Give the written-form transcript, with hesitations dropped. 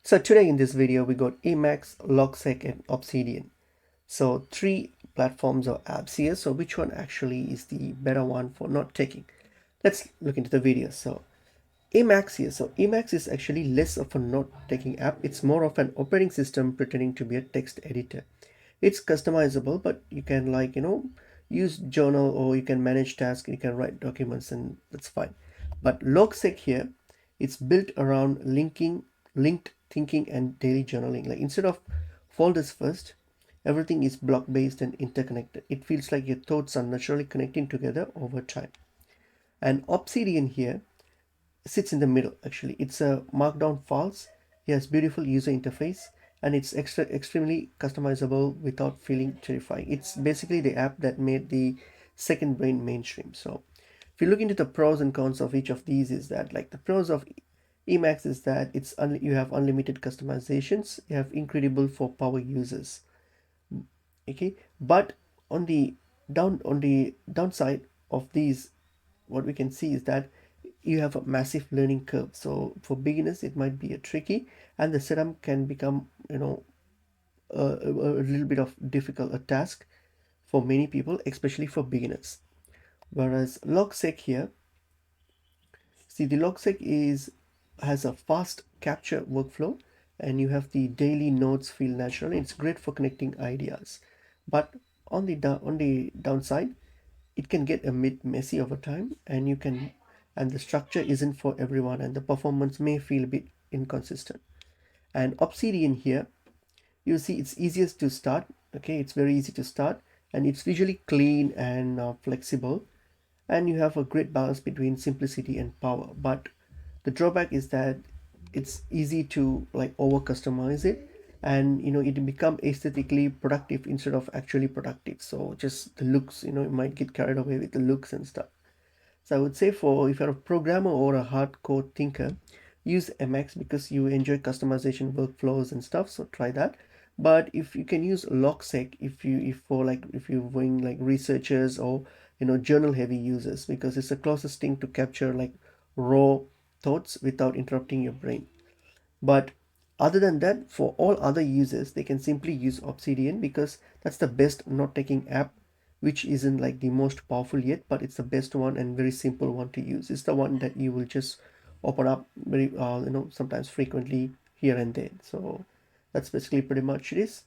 So today in this video we got Emacs, Logseq and Obsidian. So three platforms or apps here. So which one actually is the better one for note taking? Let's look into the video. So Emacs here. So Emacs is actually less of a note taking app. It's more of an operating system pretending to be a text editor. It's customizable, but you can use journal or you can manage tasks, you can write documents and that's fine. But Logseq here, it's built around linked thinking and daily journaling. Like instead of folders first, everything is block based and interconnected. It feels like your thoughts are naturally connecting together over time. And Obsidian here sits in the middle. Actually, it's a markdown files. It has beautiful user interface and it's extremely customizable without feeling terrifying. It's basically the app that made the second brain mainstream. So if you look into the pros and cons of each of these, is that like the pros of Emacs is that you have unlimited customizations, you have incredible for power users. Okay, but on the downside of these, what we can see is that you have a massive learning curve. So for beginners it might be a tricky, and the setup can become a little bit of difficult a task for many people, especially for beginners. Whereas Logseq here, see, the Logseq is has a fast capture workflow, and you have the daily notes feel natural. It's great for connecting ideas, but on the downside, it can get a bit messy over time, and the structure isn't for everyone, and the performance may feel a bit inconsistent. And Obsidian here, you see, it's easiest to start. Okay, it's very easy to start, and it's visually clean and flexible, and you have a great balance between simplicity and power. But the drawback is that it's easy to like over customize it, and it become aesthetically productive instead of actually productive. So just the looks, you might get carried away with the looks and stuff. So I would say, for if you're a programmer or a hardcore thinker, use Emacs because you enjoy customization workflows and stuff. So try that. But if you can use Logseq, if you're going like researchers or journal heavy users, because it's the closest thing to capture like raw thoughts without interrupting your brain. But other than that, for all other users, they can simply use Obsidian because that's the best note taking app, which isn't like the most powerful yet, but it's the best one and very simple one to use. It's the one that you will just open up very sometimes frequently here and there. So that's basically pretty much it is.